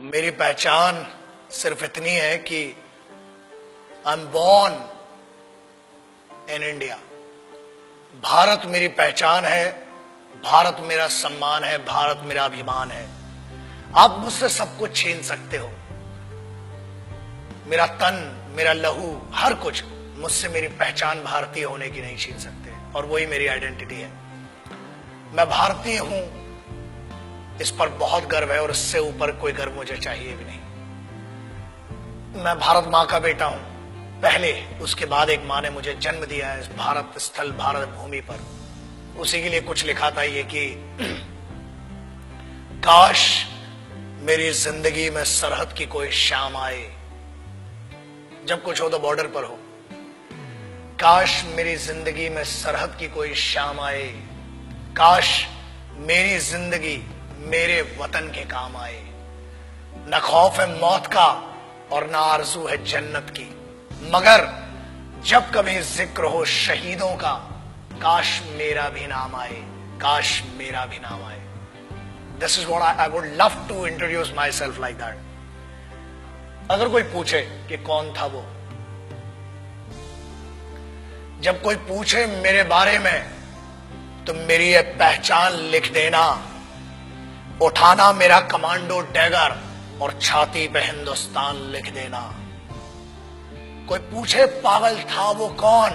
मेरी पहचान सिर्फ इतनी है कि I am born in India. Bharat मेरी पहचान है, भारत मेरा सम्मान है, भारत मेरा अभिमान है। आप मुझसे सब कुछ छीन सकते हो, मेरा तन, मेरा लहू, हर कुछ, मुझसे मेरी पहचान भारतीय होने की नहीं छीन सकते। और वही मेरी आइडेंटिटी है। मैं भारतीय हूं, इस पर बहुत गर्व है और इससे ऊपर कोई गर्व मुझे चाहिए भी नहीं। मैं भारत मां का बेटा हूं पहले, उसके बाद एक मां ने मुझे जन्म दिया है इस भारत स्थल, भारत भूमि पर। उसी के लिए कुछ लिखा था ये कि काश मेरी जिंदगी में सरहद की कोई शाम आए, जब कुछ हो तो बॉर्डर पर हो। काश मेरी जिंदगी में सरहद की कोई शाम आए, काश मेरी जिंदगी मेरे वतन के काम आए। न खौफ है मौत का और न आरज़ू है जन्नत की, मगर जब कभी जिक्र हो शहीदों का, काश मेरा भी नाम आए, काश मेरा भी नाम आए। This is what I would love to introduce myself like that. अगर कोई पूछे कि कौन था वो, जब कोई पूछे मेरे बारे में, तो मेरी ये पहचान लिख देना, उठाना मेरा कमांडो डैगर और छाती पे हिंदुस्तान लिख देना। कोई पूछे पागल था वो कौन,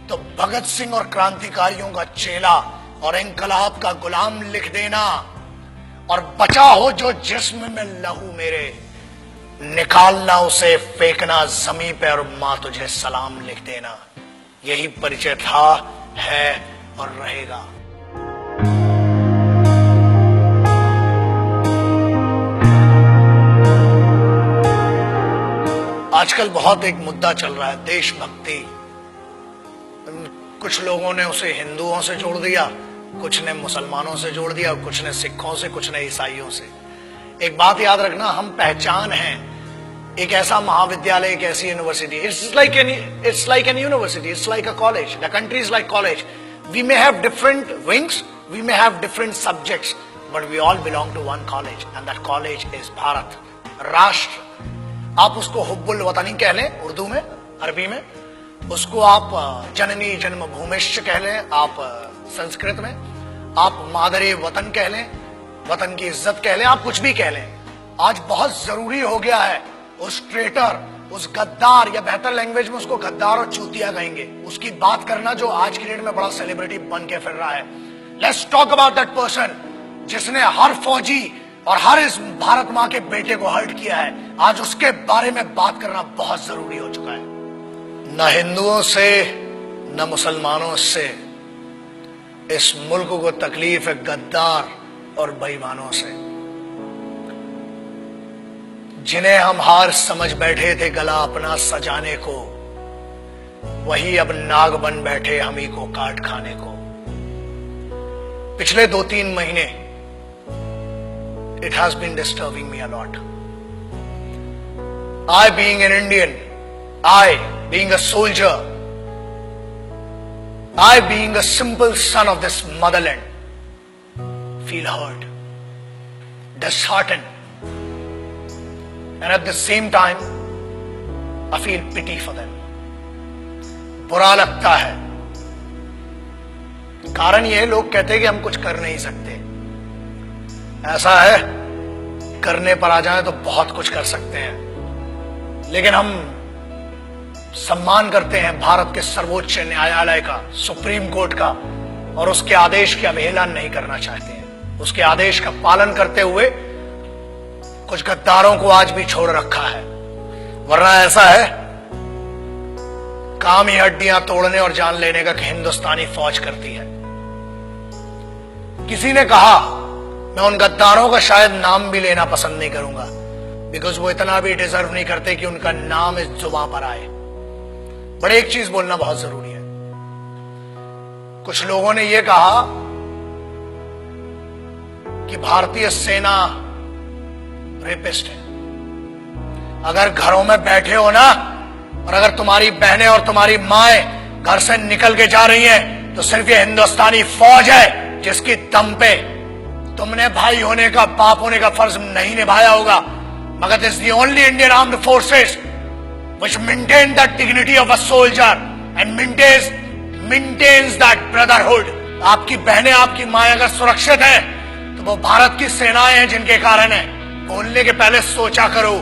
तो भगत सिंह और क्रांतिकारियों का चेला और इंकलाब का गुलाम लिख देना। और बचा हो जो जिस्म में लहू मेरे, निकालना उसे, फेंकना जमीन पे और मां तुझे सलाम लिख देना। यही परिचय था, है और रहेगा। आजकल बहुत एक मुद्दा चल रहा है, देशभक्ति। कुछ लोगों ने उसे हिंदुओं से जोड़ दिया, कुछ ने मुसलमानों से जोड़ दिया, कुछ ने सिखों से, कुछ ने ईसाइयों से। एक बात याद रखना, हम पहचान हैं एक ऐसा महाविद्यालय, एक ऐसी university. It's like an university, it's like a college, the country is like college. We may have different wings, we may have different subjects, but we all belong to one college and that college is Bharat, राष्ट्र। आप उसको हुब्बुल वतनी कह लें उर्दू में, अरबी में, उसको आप जननी जन्मभूमिश्च कह लें आप संस्कृत में, आप मादरे वतन कह लें, वतन की इज्जत कह लें, आप कुछ भी कह लें। आज बहुत जरूरी हो गया है उस ट्रेटर, उस गद्दार, या बेहतर लैंग्वेज में उसको गद्दार और चूतिया कहेंगे, उसकी बात करना जो आज की डेट में बड़ा सेलिब्रिटी बन के फिर रहा है। Let's talk about that person जिसने हर फौजी और हर इस भारत मां के बेटे को हर्ट किया है। आज उसके बारे में बात करना बहुत जरूरी हो चुका है। न हिंदुओं से न मुसलमानों से इस मुल्क को तकलीफ है गद्दार और बेईमानों से, जिन्हें हम हार समझ बैठे थे गला अपना सजाने को, वही अब नाग बन बैठे हम ही को काट खाने को। पिछले 2-3 महीने it has been disturbing me a lot. I being an Indian, I being a soldier, I being a simple son of this motherland, feel hurt, disheartened, and at the same time I feel pity for them. बुरा लगता है। कारण यह, लोग कहते हैं कि हम कुछ कर नहीं सकते। ऐसा है, करने पर आ जाए तो बहुत कुछ कर सकते हैं, लेकिन हम सम्मान करते हैं भारत के सर्वोच्च न्यायालय का, सुप्रीम कोर्ट का, और उसके आदेश की अवहेलना नहीं करना चाहते हैं। उसके आदेश का पालन करते हुए कुछ गद्दारों को आज भी छोड़ रखा है। वरना ऐसा है, काम ही हड्डियां तोड़ने और जान लेने का हिंदुस्तानी फौज करती है। किसी ने कहा, मैं उन गद्दारों का शायद नाम भी लेना पसंद नहीं करूंगा, बिकॉज वो इतना भी डिजर्व नहीं करते कि उनका नाम इस जुबान पर आए। बट एक चीज बोलना बहुत जरूरी है। कुछ लोगों ने यह कहा कि भारतीय सेना रेपिस्ट है। अगर घरों में बैठे हो ना, और अगर तुम्हारी बहनें और तुम्हारी माएं घर से निकल के जा रही हैं, तो सिर्फ ये हिंदुस्तानी फौज है जिसकी दम पे तुमने भाई होने का, बाप होने का फर्ज नहीं निभाया होगा, मगर this the only Indian armed forces which maintain the dignity of a soldier and maintains that brotherhood. आपकी बहनें, आपकी माएं अगर सुरक्षित है तो वो भारत की सेनाएं हैं जिनके कारण है। बोलने के पहले सोचा करो।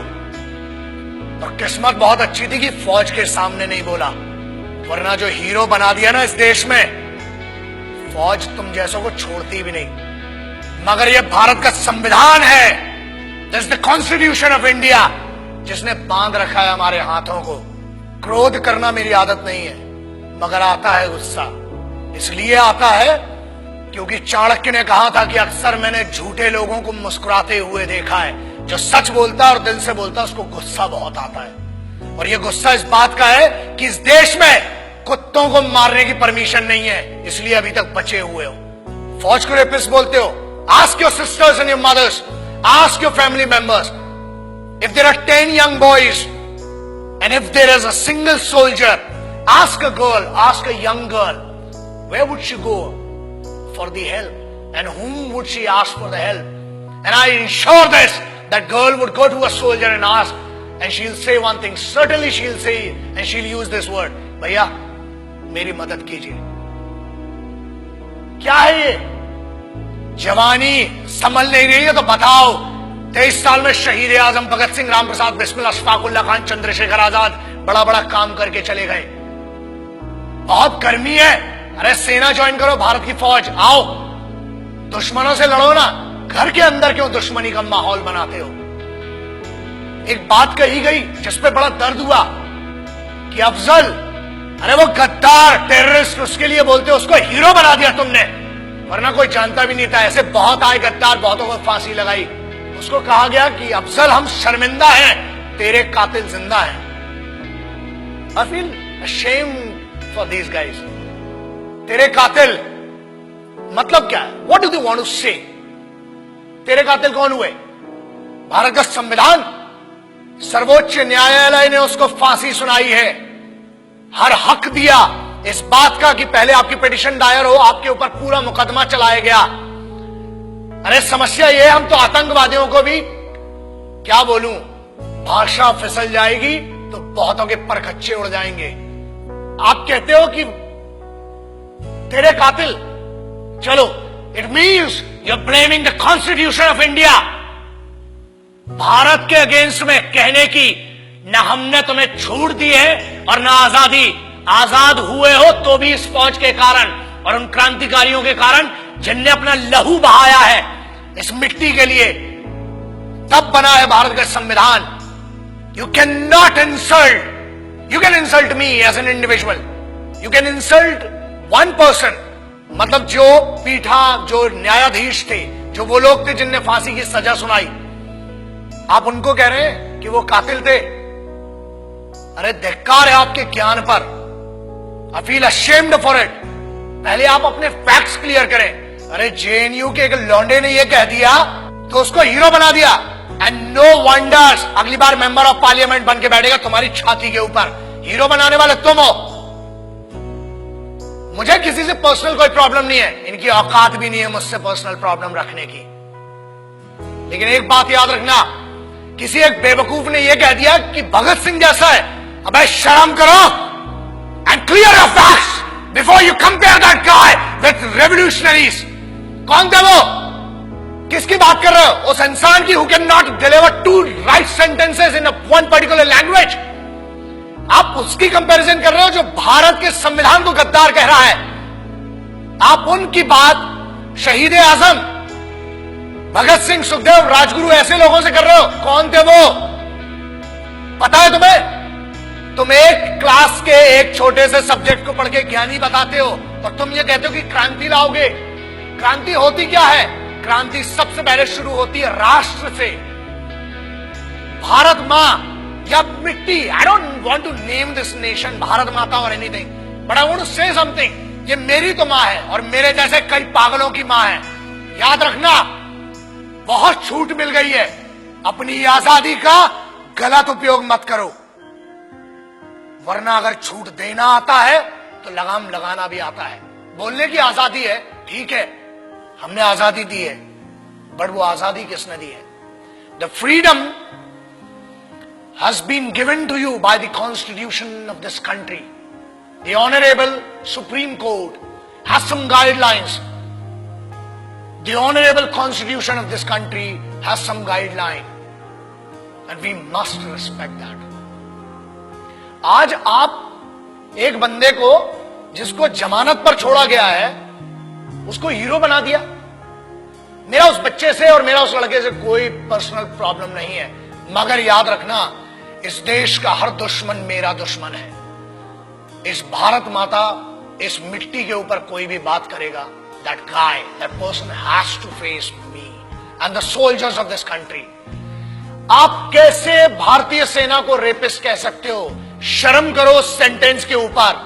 और किस्मत बहुत अच्छी थी कि फौज के सामने नहीं बोला, वरना जो हीरो बना दिया ना इस देश में, फौज तुम जैसों को छोड़ती भी नहीं। मगर यह भारत का संविधान है, this is the constitution of India, जिसने बांध रखा है हमारे हाथों को। क्रोध करना मेरी आदत नहीं है, मगर आता है गुस्सा। इसलिए आता है क्योंकि चाणक्य ने कहा था कि अक्सर मैंने झूठे लोगों को मुस्कुराते हुए देखा है। जो सच बोलता है और दिल से बोलता है उसको गुस्सा बहुत आता है। और ये गुस्सा इस बात का है कि इस देश में कुत्तों को मारने की परमिशन नहीं है, इसलिए अभी तक बचे हुए हो। फौज को रेपिस्ट बोलते हो? Ask your sisters and your mothers, ask your family members, if there are 10 young boys and if there is a single soldier, ask a girl, ask a young girl, where would she go for the help and whom would she ask for the help? And I ensure this, that girl would go to a soldier and ask, and she'll say one thing, certainly she'll say, and she'll use this word, भैया मेरी मदद कीजिए। क्या है ये? जवानी संभल नहीं रही है तो बताओ। 23 साल में शहीद आजम भगत सिंह, राम प्रसाद बिस्मिल, अशफाकुल्ला खान, चंद्रशेखर आजाद बड़ा बड़ा काम करके चले गए। बहुत गर्मी है, अरे सेना ज्वाइन करो, भारत की फौज, आओ दुश्मनों से लड़ो ना। घर के अंदर क्यों दुश्मनी का माहौल बनाते हो? एक बात कही गई जिसपे बड़ा दर्द हुआ कि अफजल, अरे वो गद्दार टेररिस्ट, उसके लिए बोलते हो, उसको हीरो बना दिया तुमने, वरना कोई जानता भी नहीं था। ऐसे बहुत आए गद्दार, बहुतों को फांसी लगाई। उसको कहा गया कि अफजल हम शर्मिंदा हैं, तेरे कातिल जिंदा हैं। I feel ashamed for these guys. तेरे कातिल मतलब क्या है? What do they want to say? तेरे कातिल कौन हुए? भारत का संविधान, सर्वोच्च न्यायालय ने उसको फांसी सुनाई है। हर हक दिया इस बात का कि पहले आपकी पिटीशन दायर हो, आपके ऊपर पूरा मुकदमा चलाया गया। अरे समस्या ये, हम तो आतंकवादियों को भी क्या बोलूं, भाषा फिसल जाएगी तो बहुतों के परखच्चे उड़ जाएंगे। आप कहते हो कि तेरे कातिल, चलो, it means you are blaming the constitution of India. Bharat के अगेंस्ट में कहने की ना हमने तुम्हें छूट दी है और ना आजादी। आजाद हुए हो तो भी इस फौज के कारण और उन क्रांतिकारियों के कारण जिनने अपना लहू बहाया है इस मिट्टी के लिए, तब बना है भारत का संविधान। You can not insult, you can insult me as an individual, you can insult one person, मतलब जो पीठा, जो न्यायाधीश थे, जो वो लोग थे जिनने फांसी की सजा सुनाई, आप उनको कह रहे हैं कि वो कातिल थे। अरे धिक्कार है आपके ज्ञान पर। I feel ashamed for it. पहले आप अपने फैक्ट्स क्लियर करें। अरे जेएनयू के एक लौंडे ने ये कह दिया तो उसको हीरो बना दिया, एंड नो वंडर्स अगली बार मेंबर ऑफ पार्लियामेंट बन के बैठेगा तुम्हारी छाती के ऊपर। हीरो बनाने वाले तुम हो। मुझे किसी से पर्सनल कोई प्रॉब्लम नहीं है, इनकी औकात भी नहीं है मुझसे पर्सनल प्रॉब्लम रखने की। लेकिन एक बात याद रखना, किसी एक बेवकूफ ने यह कह दिया कि भगत सिंह जैसा है। अबे शर्म करो and clear your facts before you compare that guy with revolutionaries. कौन थे वो? किसकी बात कर रहे हो? उस इंसान की who can not deliver 2 right sentences in one particular language. आप उसकी कंपैरिजन कर रहे हो जो भारत के संविधान को गद्दार कह रहा है। आप उनकी बात शहीद आजम, भगत सिंह, सुखदेव, राजगुरु ऐसे लोगों से कर रहे हो। कौन थे वो? पता है तुम्हें? तुम एक क्लास के एक छोटे से सब्जेक्ट को पढ़ के ज्ञानी बताते हो और तुम ये कहते हो कि क्रांति लाओगे। क्रांति होती क्या है? क्रांति सबसे पहले शुरू होती है राष्ट्र से। भारत मां या मिट्टी, I don't want to name this nation Bharat माता और anything, but I want to say something. ये मेरी तो मां है और मेरे जैसे कई पागलों की मां है। याद रखना, बहुत छूट मिल गई है, अपनी आजादी का गलत उपयोग मत करो, वरना अगर छूट देना आता है तो लगाम लगाना भी आता है। बोलने की आजादी है, ठीक है, हमने आजादी दी है, बट वो आजादी किसने दी है? The freedom has been given to you by the constitution of this country. The honourable Supreme Court has some guidelines. The honourable constitution of this country has some guideline and we must respect that. आज आप एक बंदे को जिसको जमानत पर छोड़ा गया है उसको हीरो बना दिया. मेरा उस बच्चे से और मेरा उस लड़के से कोई पर्सनल प्रॉब्लम नहीं है, मगर याद रखना इस देश का हर दुश्मन मेरा दुश्मन है. इस भारत माता, इस मिट्टी के ऊपर कोई भी बात करेगा, that guy, that person has to face me and the soldiers of this country. आप कैसे भारतीय सेना को रेपिस्ट कह सकते हो? शर्म करो सेंटेंस के ऊपर.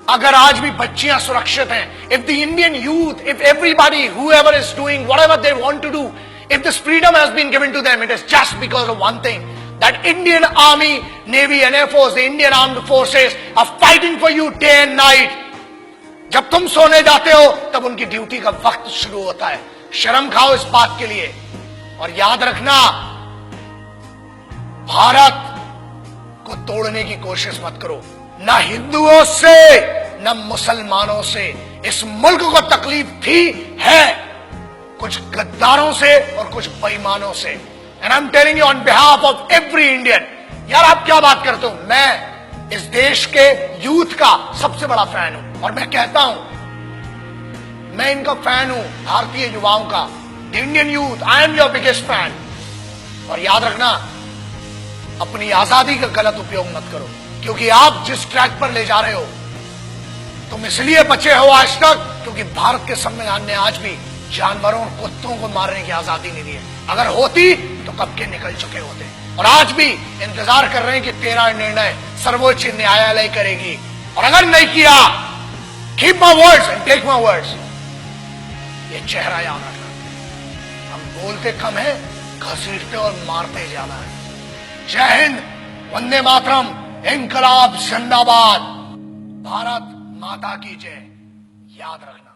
अगर आज भी बच्चियां सुरक्षित हैं, if the Indian youth, if everybody, whoever is doing whatever they want to do, if this freedom has been given to them, it is just because of one thing, that Indian Army, Navy and Air Force, the Indian Armed Forces are fighting for you day and night. जब तुम सोने जाते हो तब उनकी duty का वक्त शुरू होता है. शर्म खाओ इस बात के लिए. और याद रखना, भारत को तोड़ने की कोशिश मत करो. ना हिंदुओं से न मुसलमानों से इस मुल्क को तकलीफ थी, है कुछ गद्दारों से और कुछ बेईमानों से. And I am telling you on behalf of every Indian. यार आप क्या बात करते हो? मैं इस देश के यूथ का सबसे बड़ा फैन हूं और मैं कहता हूं, मैं इनका फैन हूं, भारतीय युवाओं का. The Indian youth, I am your biggest fan. और याद रखना, अपनी आजादी का गलत उपयोग मत करो, क्योंकि आप जिस ट्रैक पर ले जा रहे हो, तुम इसलिए बचे हो आज तक क्योंकि भारत के संविधान ने आज भी जानवरों और कुत्तों को मारने की आजादी नहीं दी है. अगर होती तो कब के निकल चुके होते. और आज भी इंतजार कर रहे हैं कि तेरा निर्णय सर्वोच्च न्यायालय करेगी. और अगर नहीं किया, keep my words and take my words. ये चेहरा याद रखना. हम बोलते कम है, घसीटते और मारते ज्यादा है. जय हिंद, वंदे मातरम, इंकलाब जिंदाबाद, भारत माता की जय. याद रखना.